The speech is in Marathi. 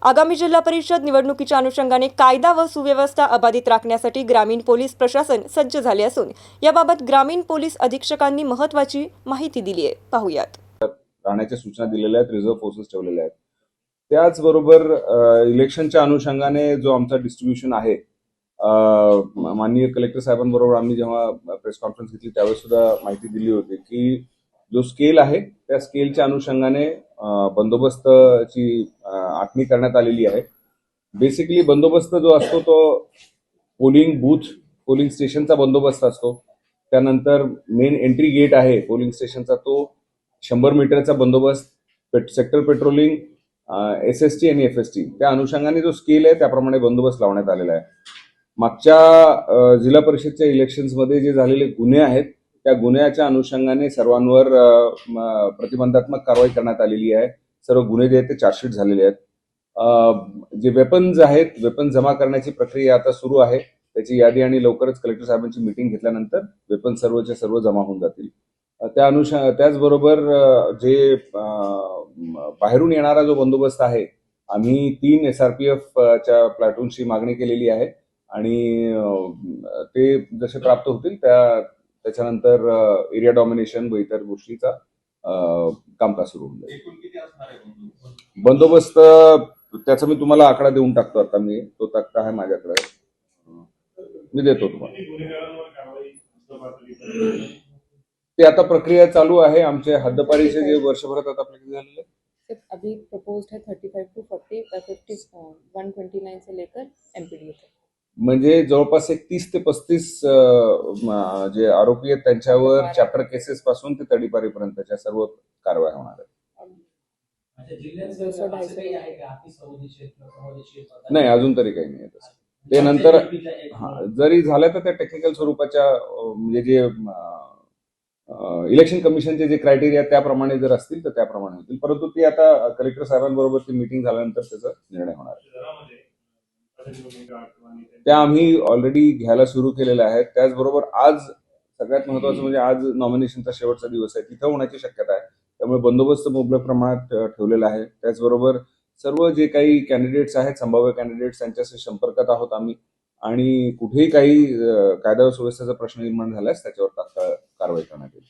आगामी जिल्हा परिषद निवडणुकीच्या अनुषंगाने कायदा व सुव्यवस्था अबाधित राखण्यासाठी ग्रामीण पोलीस प्रशासन सज्ज झाले असून याबाबत ग्रामीण पोलीस अधीक्षकांनी महत्त्वाची माहिती दिली आहे. पाहूयात. राहण्याच्या सूचना दिलेल्या आहेत, रिझर्व्ह फोर्सेस ठेवलेल्या आहेत. त्याचबरोबर इलेक्शनच्या अनुषंगाने जो आमचा डिस्ट्रीब्युशन आहे, माननीय कलेक्टर साहेबांबरोबर आम्ही जेव्हा प्रेस कॉन्फरन्स घेतली त्यावेळेस सुद्धा माहिती दिली होती की जो स्केल आहे त्या स्केलच्या अनुषंगाने बंदोबस्तची आखणी करण्यात आलेली आहे. बेसिकली बंदोबस्त जो असतो तो पोलिंग बूथ, पोलिंग स्टेशनचा बंदोबस्त असतो. त्यानंतर मेन एंट्री गेट आहे पोलिंग स्टेशनचा, तो 100 मीटरचा बंदोबस्त, सेक्टर पेट्रोलिंग, SST आणि FST, त्या अनुषंगाने जो स्केल आहे त्याप्रमाणे बंदोबस्त लावण्यात आलेला आहे. मागच्या जिल्हा परिषदच्या इलेक्शन्समध्ये जे झालेले गुन्हे आहेत त्या गुन्ह्याच्या अनुषंगाने सर्वांवर प्रतिबंधात्मक कारवाई करण्यात आलेली आहे. सर्व गुन्हे जे आहेत ते चार्जशीट झालेले आहेत. जे वेपन्स आहेत, वेपन जमा करण्याची प्रक्रिया आता सुरू आहे. त्याची यादी आणि लवकरच कलेक्टर साहेबांची मीटिंग घेतल्यानंतर वेपन सर्वचे सर्व जमा होऊन जातील. त्याचबरोबर जे बाहेरून येणारा जो बंदोबस्त आहे, आम्ही 3 SRPF च्या प्लाटूनची मागणी केलेली आहे आणि ते जसे प्राप्त होतील त्याच्यानंतर एरिया डॉमिनेशन व इतर गोष्टीचा कामकाज सुरू होऊन जाईल. बंदोबस्त त्याचा मी तुम्हाला आकडा देऊन टाकतो. आता मी तो तक्ता आहे माझ्याकडे, मी देतो तुम्हाला. ते आता प्रक्रिया चालू आहे. आमचे हद्दपारीचे जे वर्षभरात आता प्रक्रिया झालेले अभी प्रपोज्ड है 35 to 40 50 129 से लेकर MPD तक. म्हणजे जवळपास एक 30 ते 35 जे आरोपी आहेत त्यांच्यावर चॅप्टर केसेस पासून ते तडीपारीपर्यंतच्या सर्व कारवाया होणार आहेत. नाही, अजून तरी काही नाही तसं. ते नंतर जरी झालं तर त्या टेक्निकल स्वरूपाच्या म्हणजे जे इलेक्शन कमिशनचे जे क्रायटेरिया त्याप्रमाणे जर असतील तर त्याप्रमाणे होतील. परंतु ती आता कलेक्टर साहेबांबरोबर ती मीटिंग झाल्यानंतर त्याचा निर्णय होणार आहे. त्या आम्ही ऑलरेडी घ्यायला सुरू केलेल्या आहेत. त्याचबरोबर आज सगळ्यात महत्वाचं म्हणजे आज नॉमिनेशनचा शेवटचा दिवस आहे, तिथं होण्याची शक्यता आहे. त्यामुळे बंदोबस्त मुबलक प्रमाणात ठेवलेला आहे. त्याचबरोबर सर्व जे काही कॅन्डिडेट्स आहेत, संभाव्य कॅन्डिडेट्स, त्यांच्याशी संपर्कात आहोत आम्ही आणि कुठेही काही कायदा व सुव्यवस्थेचा प्रश्न निर्माण झाल्यास त्याच्यावर तात्काळ कारवाई करण्यात येईल.